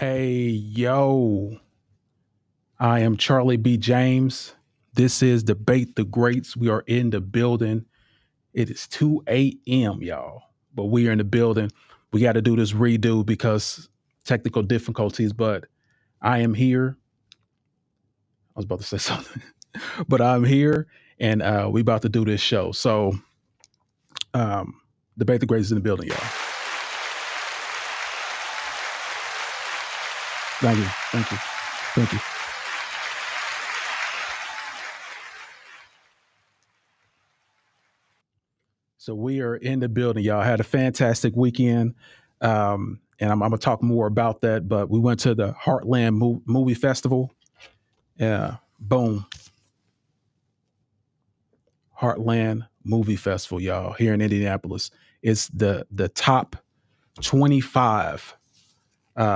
Hey, yo, I am Charlie B. James. This is Debate the Greats. We are in the building. It is 2 a.m., y'all, but we are in the building. We got to do this redo because technical difficulties, but I am here. I was about to say something, but I'm here and we about to do this show. So, um, Debate the Greats is in the building, y'all. Thank you. Thank you. Thank you. So we are in the building, y'all. Had a fantastic weekend, and I'm gonna talk more about that. But we went to the Heartland Movie Festival. Yeah, boom, Heartland Movie Festival, y'all, here in Indianapolis. It's the top 25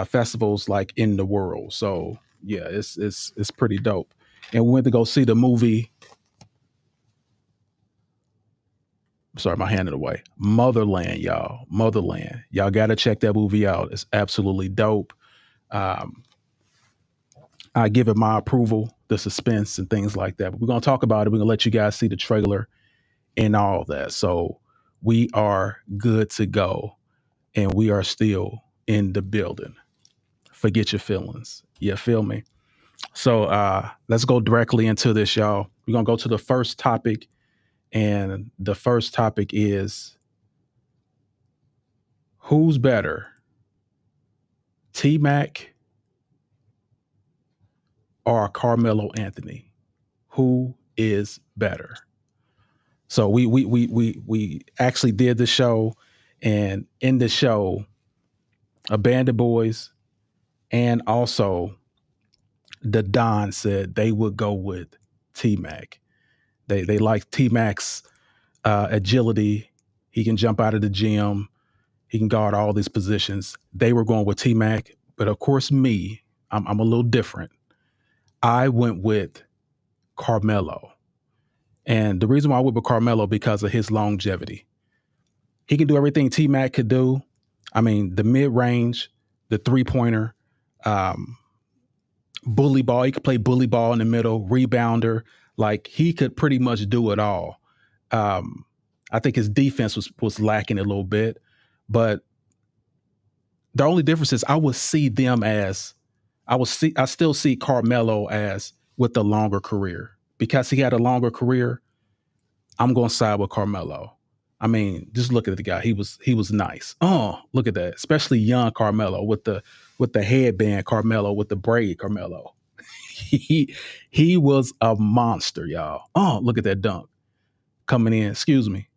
festivals like in the world. So yeah, it's pretty dope. And we went to go see the movie. Sorry, my hand in the way. Motherland, y'all. Motherland. Y'all got to check that movie out. It's absolutely dope. Um, I give it my approval, the suspense and things like that. But we're gonna talk about it. We're gonna let you guys see the trailer and all that. So we are good to go, and we are still in the building. Forget your feelings. You feel me? So let's go directly into this, y'all. We're gonna go to the first topic, and the first topic is who's better, T Mac or Carmelo Anthony? Who is better? So we actually did the show, and in the show, a band of boys and also the Don said they would go with T Mac. They like T Mac's agility. He can jump out of the gym. He can guard all these positions. They were going with T Mac, but of course, me, I'm a little different. I went with Carmelo, and the reason why I went with Carmelo because of his longevity. He can do everything T Mac could do. I mean, the mid range, the 3 pointer, um, bully ball. He could play bully ball in the middle, rebounder. Like he could pretty much do it all. Um, I think his defense was lacking a little bit, but the only difference is I still see Carmelo as with the longer career because he had a longer career. I'm going to side with Carmelo. I mean, just look at the guy. He was nice. Oh, look at that. Especially young Carmelo with the headband Carmelo with the braid Carmelo. he he was a monster, y'all. Oh, look at that dunk coming in. Excuse me.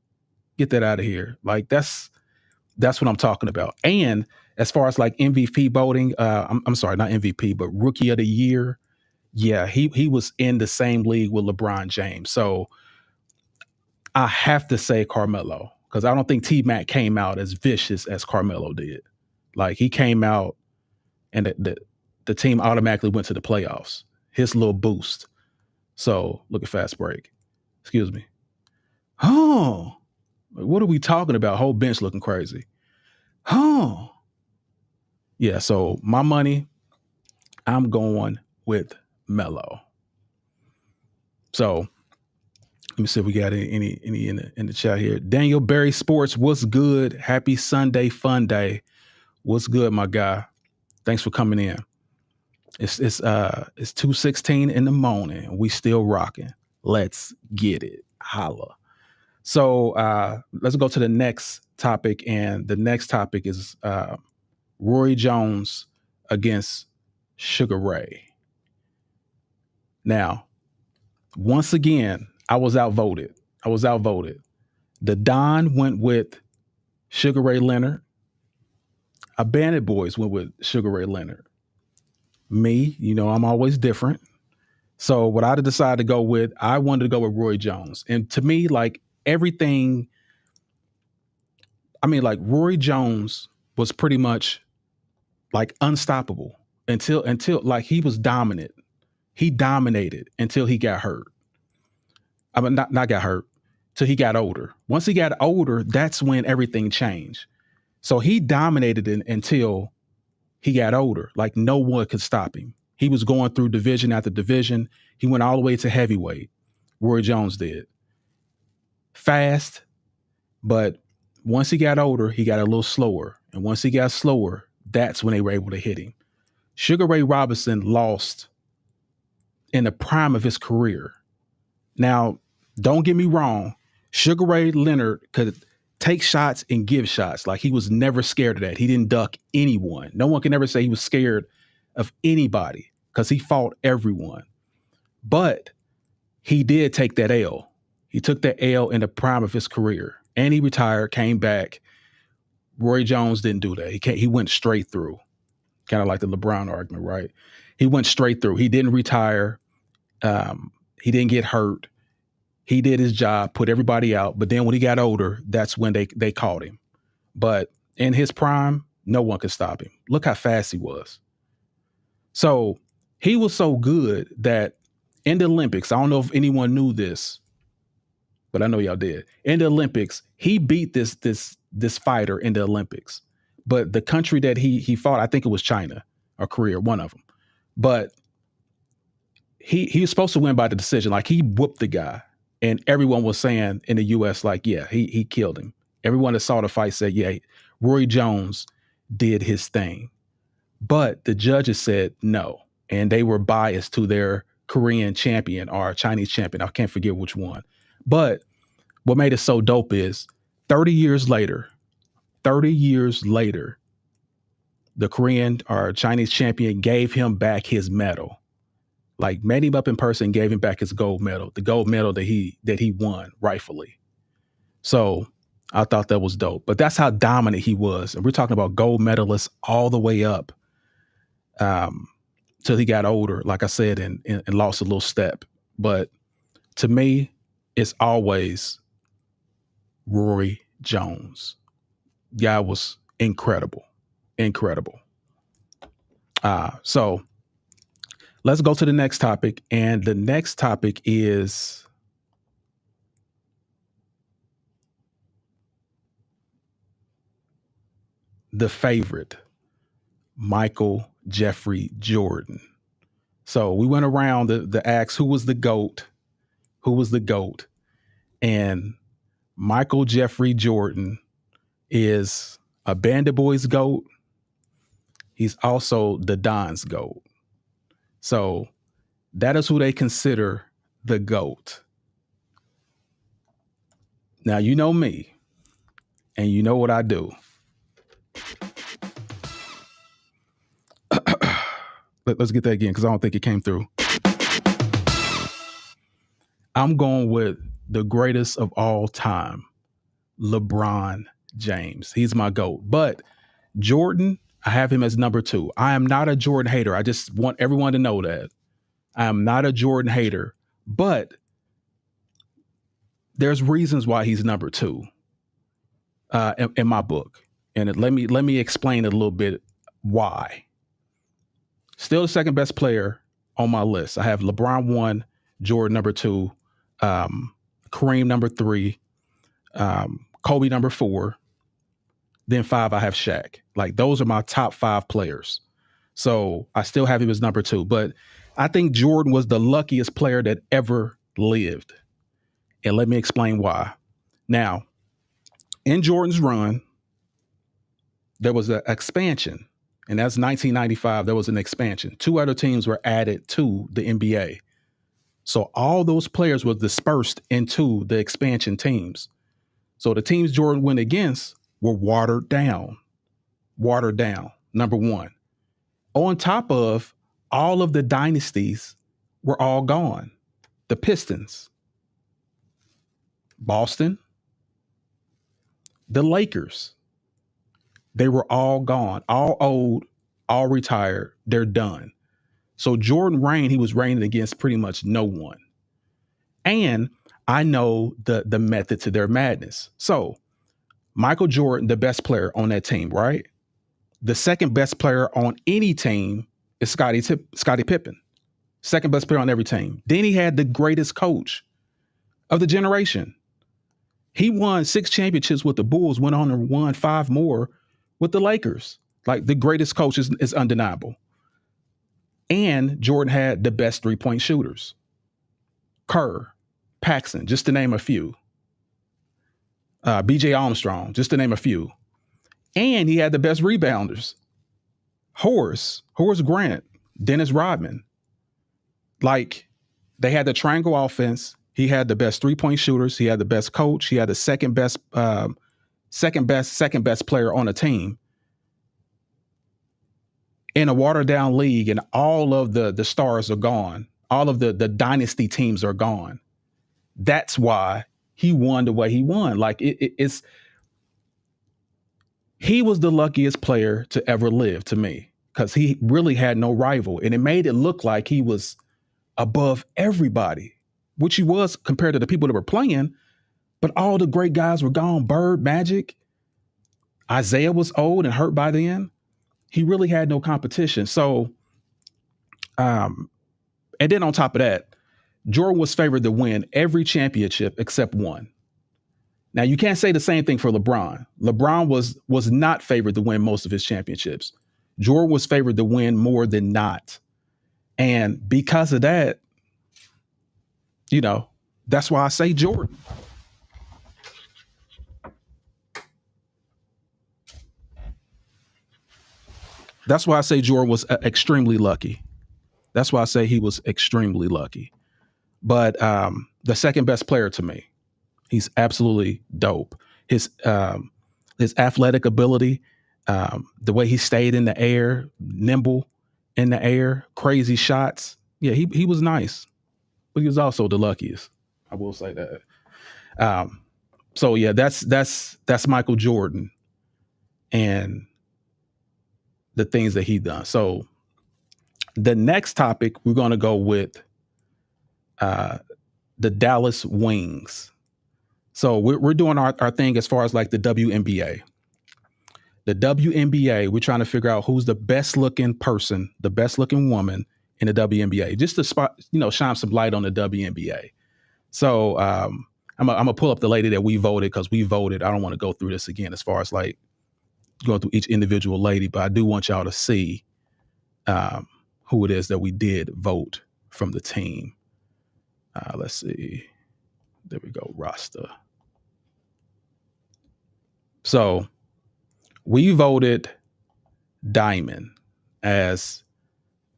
Get that out of here. Like that's what I'm talking about. And as far as like MVP voting, I'm sorry, not MVP, but Rookie of the Year. Yeah, he was in the same league with LeBron James. So I have to say Carmelo because I don't think T Mac came out as vicious as Carmelo did. Like he came out and the team automatically went to the playoffs. His little boost. So look at fast break. Excuse me. Oh, what are we talking about? Whole bench looking crazy. Oh, yeah. So my money, I'm going with Mello. So let me see if we got any in the chat here. Daniel Berry Sports, what's good? Happy Sunday, fun day. What's good, my guy? Thanks for coming in. It's 2:16 in the morning. We still rocking. Let's get it. Holla. So let's go to the next topic, and the next topic is Roy Jones against Sugar Ray. Now, once again, I was outvoted. The Don went with Sugar Ray Leonard. A Bandit Boys went with Sugar Ray Leonard. Me, I'm always different. So what I decided to go with, I wanted to go with Roy Jones. And to me, like everything, I mean, like Roy Jones was pretty much like unstoppable until like he was dominant. He dominated until he got hurt. I mean, not got hurt, till he got older. Once he got older, that's when everything changed. So he dominated until he got older. Like no one could stop him. He was going through division after division. He went all the way to heavyweight. Roy Jones did. Fast, but once he got older, he got a little slower. And once he got slower, that's when they were able to hit him. Sugar Ray Robinson lost in the prime of his career. Now, don't get me wrong. Sugar Ray Leonard could take shots and give shots. Like he was never scared of that. He didn't duck anyone. No one can ever say he was scared of anybody because he fought everyone. But he did take that L. He took that L in the prime of his career. And he retired, came back. Roy Jones didn't do that. He went straight through. Kind of like the LeBron argument, right? He went straight through. He didn't retire. He didn't get hurt. He did his job, put everybody out. But then when he got older, that's when they caught him. But in his prime, no one could stop him. Look how fast he was. So he was so good that in the Olympics, I don't know if anyone knew this, but I know y'all did. In the Olympics, he beat this fighter in the Olympics. But the country that he fought, I think it was China or Korea, one of them. But he was supposed to win by the decision. Like he whooped the guy. And everyone was saying in the US, like, yeah, he killed him. Everyone that saw the fight said, yeah, Roy Jones did his thing. But the judges said no. And they were biased to their Korean champion or Chinese champion. I can't forget which one. But what made it so dope is 30 years later, the Korean or Chinese champion gave him back his medal. Like met him up in person, gave him back his gold medal, the gold medal that he won rightfully. So I thought that was dope. But that's how dominant he was. And we're talking about gold medalists all the way up till he got older, like I said, and lost a little step. But to me, it's always Roy Jones. Guy was incredible. So let's go to the next topic. And the next topic is the favorite, Michael Jeffrey Jordan. So we went around the ask who was the GOAT, and Michael Jeffrey Jordan is a Bandit Boys GOAT. He's also the Don's GOAT. So that is who they consider the GOAT. Now, you know me, and you know what I do. Let's get that again, because I don't think it came through. I'm going with the greatest of all time, LeBron James. He's my GOAT. But Jordan, I have him as number 2. I am not a Jordan hater. I just want everyone to know that. I am not a Jordan hater, but there's reasons why he's number 2 in my book. And let me explain a little bit why. Still the second best player on my list. I have LeBron 1, Jordan number 2, Kareem number 3, Kobe number 4. Then 5, I have Shaq. Like those are my top 5 players. So I still have him as number 2. But I think Jordan was the luckiest player that ever lived. And let me explain why. Now, in Jordan's run, there was an expansion. And that's 1995. There was an expansion. 2 other teams were added to the NBA. So all those players were dispersed into the expansion teams. So the teams Jordan went against were watered down, number 1. On top of all of the dynasties were all gone. The Pistons, Boston, the Lakers, they were all gone, all old, all retired. They're done. So Jordan reigned, he was reigning against pretty much no one. And I know the method to their madness. So Michael Jordan, the best player on that team, right? The second best player on any team is Scottie Pippen. Second best player on every team. Then he had the greatest coach of the generation. He won 6 championships with the Bulls, went on and won 5 more with the Lakers. Like the greatest coach is undeniable. And Jordan had the best 3-point shooters. Kerr, Paxson, just to name a few. BJ Armstrong, just to name a few. And he had the best rebounders. Horace Grant, Dennis Rodman. Like they had the triangle offense. He had the best 3-point shooters. He had the best coach. He had the second best player on the team in a watered down league, and all of the stars are gone. All of the dynasty teams are gone. That's why he won the way he won. Like it's he was the luckiest player to ever live to me, because he really had no rival, and it made it look like he was above everybody, which he was compared to the people that were playing. But all the great guys were gone. Bird, Magic, Isaiah was old and hurt by then. He really had no competition. So, and then on top of that, Jordan was favored to win every championship except one. Now you can't say the same thing for LeBron. LeBron was not favored to win most of his championships. Jordan was favored to win more than not. And because of that, that's why I say Jordan. That's why I say Jordan was extremely lucky. That's why I say he was extremely lucky. But the second best player to me, he's absolutely dope. His athletic ability, the way he stayed in the air, nimble in the air, crazy shots. Yeah, he was nice, but he was also the luckiest. I will say that. So yeah, that's Michael Jordan and the things that he done. So the next topic we're going to go with the Dallas Wings. So we're doing our thing as far as like the WNBA. The WNBA, we're trying to figure out who's the best looking person, the best looking woman in the WNBA, just to shine some light on the WNBA. So I'm gonna pull up the lady that we voted, because we voted. I don't want to go through this again as far as like going through each individual lady, but I do want y'all to see who it is that we did vote from the team. Let's see. There we go, roster. So we voted Diamond as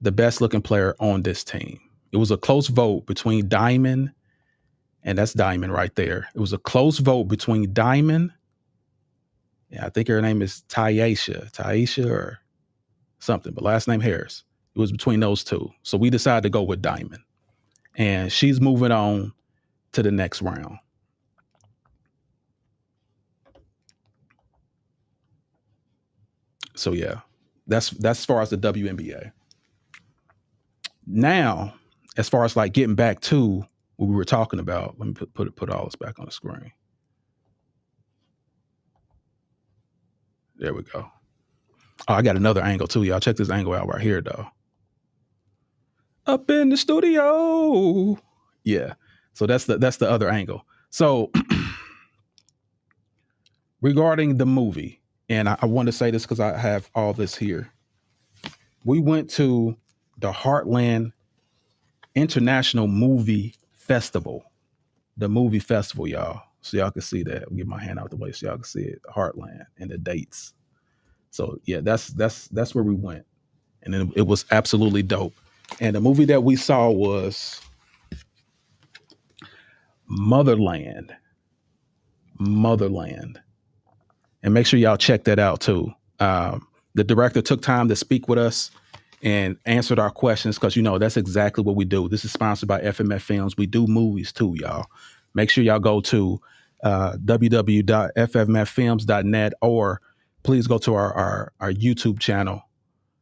the best looking player on this team. It was a close vote between Diamond, and that's Diamond right there. It was a close vote between Diamond. Yeah, I think her name is Taisha or something, but last name Harris. It was between those two. So we decided to go with Diamond, and she's moving on to the next round. So yeah, that's as far as the WNBA. Now, as far as like getting back to what we were talking about, let me put all this back on the screen. There we go. Oh, I got another angle too, y'all. Check this angle out right here, though. Up in the studio. Yeah. So that's the other angle. So regarding the movie, and I want to say this because I have all this here. We went to the Heartland International Movie Festival. The movie festival, y'all. So y'all can see that. I'll get my hand out the way so y'all can see it. Heartland and the dates. So yeah, that's where we went. And then it was absolutely dope. And the movie that we saw was Motherland. And make sure y'all check that out too. The director took time to speak with us and answered our questions, because that's exactly what we do. This is sponsored by FMF Films. We do movies too, y'all. Make sure y'all go to www.ffmffilms.net, or please go to our YouTube channel,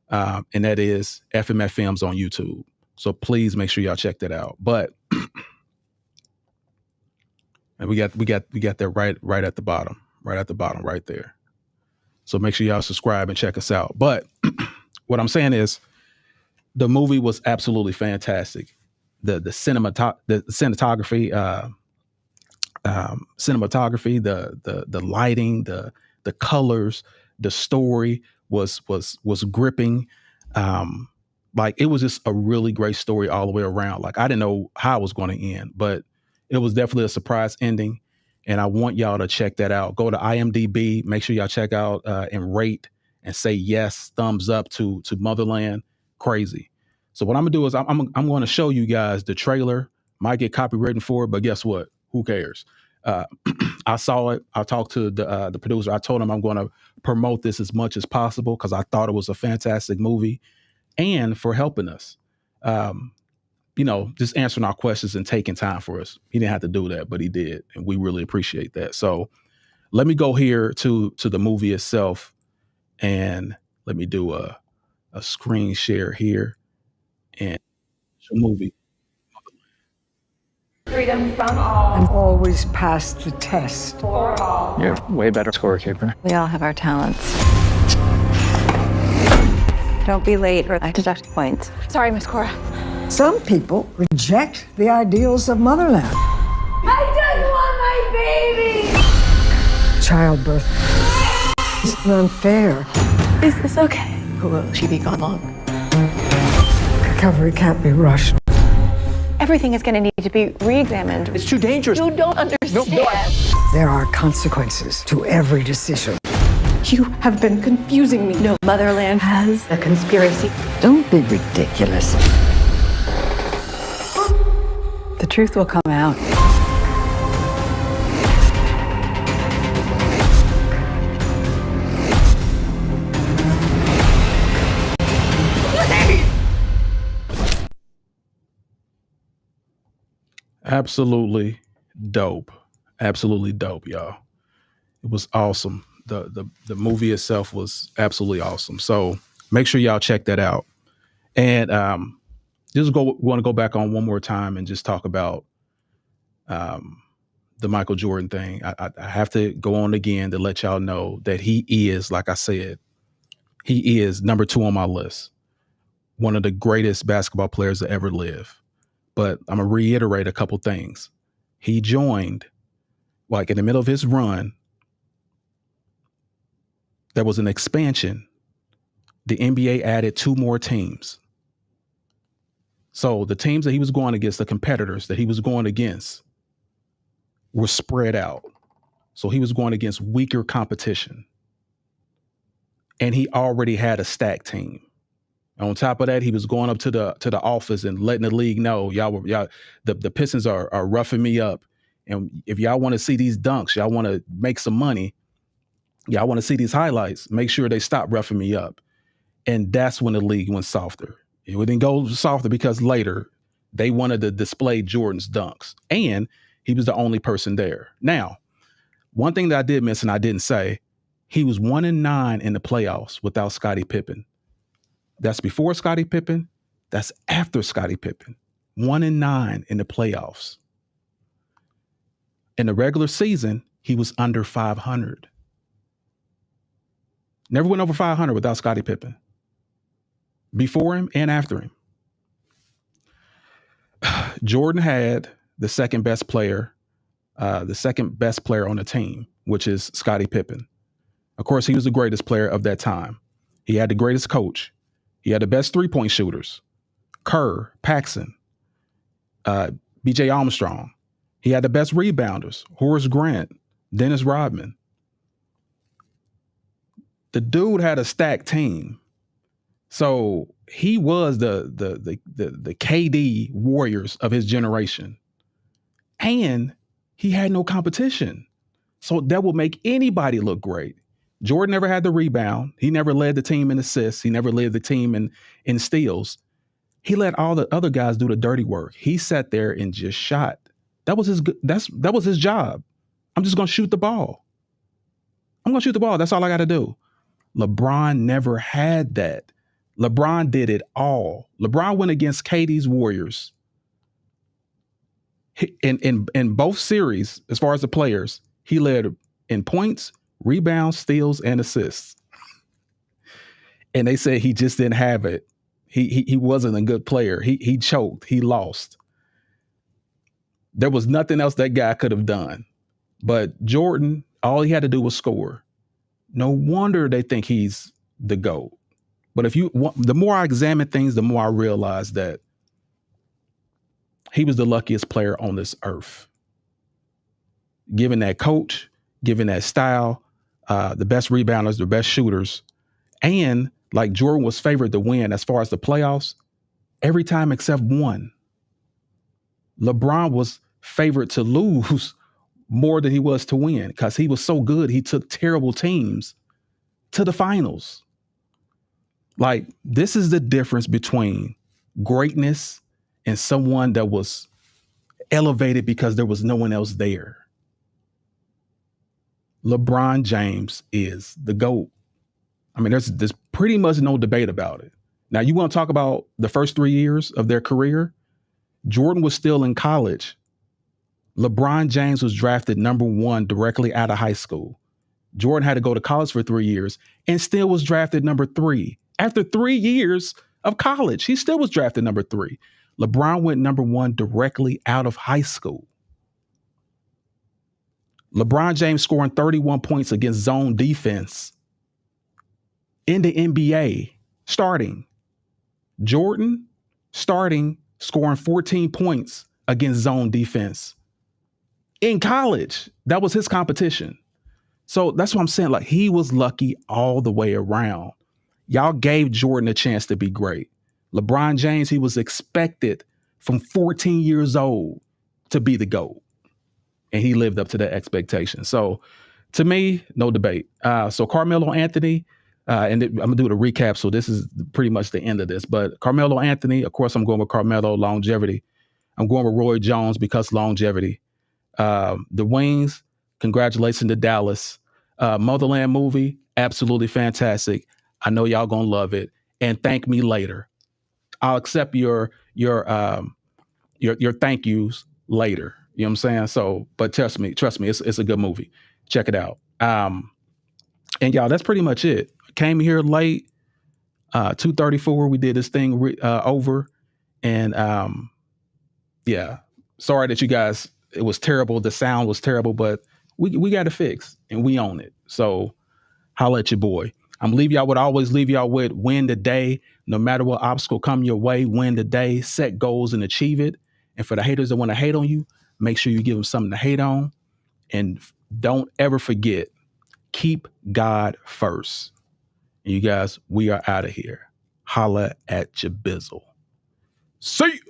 and that is FMF Films on YouTube. So please make sure y'all check that out. But and we got that right at the bottom, right there. So make sure y'all subscribe and check us out. But what I'm saying is, the movie was absolutely fantastic. The cinematography, the lighting, the colors, the story was gripping. Like it was just a really great story all the way around. Like I didn't know how it was going to end, but it was definitely a surprise ending. And I want y'all to check that out. Go to IMDb. Make sure y'all check out and rate and say yes, thumbs up to Motherland. Crazy. So what I'm gonna do is I'm going to show you guys the trailer. Might get copywritten for it, but guess what? Who cares? Uh, I saw it. I talked to the producer. I told him I'm going to promote this as much as possible because I thought it was a fantastic movie, and for helping us. Just answering our questions and taking time for us. He didn't have to do that, but he did, and we really appreciate that. So let me go here to the movie itself, and let me do a screen share here and show movie. Freedom from all. And always pass the test. For all. You're a way better scorekeeper. We all have our talents. Don't be late or I deduct points. Sorry, Miss Cora. Some people reject the ideals of motherland. I just want my baby! Childbirth is unfair. Is this okay? Will she be gone long? Recovery can't be rushed. Everything is going to need to be re-examined. It's too dangerous. You don't understand. There are consequences to every decision. You have been confusing me. No, Motherland has a conspiracy. Don't be ridiculous. The truth will come out. Absolutely dope. Absolutely dope, y'all. It was awesome. The movie itself was absolutely awesome. So make sure y'all check that out. And want to go back on one more time and just talk about the Michael Jordan thing. I have to go on again to let y'all know that he is, like I said, he is number 2 on my list. One of the greatest basketball players to ever live. But I'm going to reiterate a couple things. He joined, like in the middle of his run, there was an expansion. The NBA added 2 more teams. So the teams that he was going against, the competitors that he was going against, were spread out. So he was going against weaker competition. And he already had a stacked team. On top of that, he was going up to the office and letting the league know, the Pistons are roughing me up. And if y'all want to see these dunks, y'all want to make some money, y'all want to see these highlights, make sure they stop roughing me up. And that's when the league went softer. It didn't go softer because later they wanted to display Jordan's dunks. And he was the only person there. Now, one thing that I did miss and I didn't say, he was 1-9 in the playoffs without Scottie Pippen. That's before Scottie Pippen. That's after Scottie Pippen. 1-9 in the playoffs. In the regular season, he was under 500. Never went over 500 without Scottie Pippen. Before him and after him. Jordan had the second best player on the team, which is Scottie Pippen. Of course, he was the greatest player of that time. He had the greatest coach. He had the best three-point shooters, Kerr, Paxson, B.J. Armstrong. He had the best rebounders, Horace Grant, Dennis Rodman. The dude had a stacked team. So he was the KD Warriors of his generation. And he had no competition. So that will make anybody look great. Jordan never had the rebound. He never led the team in assists. He never led the team in steals. He let all the other guys do the dirty work. He sat there and just shot. That was his job. I'm just going to shoot the ball. I'm going to shoot the ball. That's all I got to do. LeBron never had that. LeBron did it all. LeBron went against KD's Warriors. In both series, as far as the players, he led in points, rebounds, steals, and assists. And they said he just didn't have it. He wasn't a good player. He choked. He lost. There was nothing else that guy could have done. But Jordan, all he had to do was score. No wonder they think he's the GOAT. But if you want, the more I examine things, the more I realize that he was the luckiest player on this earth. Given that coach, given that style, the best rebounders, the best shooters, and like Jordan was favored to win as far as the playoffs every time except one. LeBron was favored to lose more than he was to win because he was so good. He took terrible teams to the finals. Like, this is the difference between greatness and someone that was elevated because there was no one else there. LeBron James is the GOAT. I mean, there's pretty much no debate about it. Now, you want to talk about the first 3 years of their career? Jordan was still in college. LeBron James was drafted number 1 directly out of high school. Jordan had to go to college for 3 years and still was drafted number 3. After 3 years of college, he still was drafted number 3. LeBron went number 1 directly out of high school. LeBron James scoring 31 points against zone defense in the NBA, starting. Jordan starting, scoring 14 points against zone defense in college. That was his competition. So that's what I'm saying. Like, he was lucky all the way around. Y'all gave Jordan a chance to be great. LeBron James, he was expected from 14 years old to be the GOAT. And he lived up to that expectation. So to me, no debate. So Carmelo Anthony, I'm going to do the recap. So this is pretty much the end of this. But Carmelo Anthony, of course, I'm going with Carmelo, longevity. I'm going with Roy Jones because longevity. The Wings, congratulations to Dallas. Motherland movie, absolutely fantastic. I know y'all gonna love it. And thank me later. I'll accept your thank yous later. You know what I'm saying? So, but trust me, it's a good movie. Check it out. And y'all, that's pretty much it. Came here late, 2:34. We did this thing over, and yeah. Sorry that you guys. It was terrible. The sound was terrible, but we got it fixed and we own it. So holla at your boy. I'm always leave y'all with win the day. No matter what obstacle come your way, win the day, set goals and achieve it. And for the haters that want to hate on you, make sure you give them something to hate on. And don't ever forget, keep God first. And you guys, we are out of here. Holla at your bizzle. See you.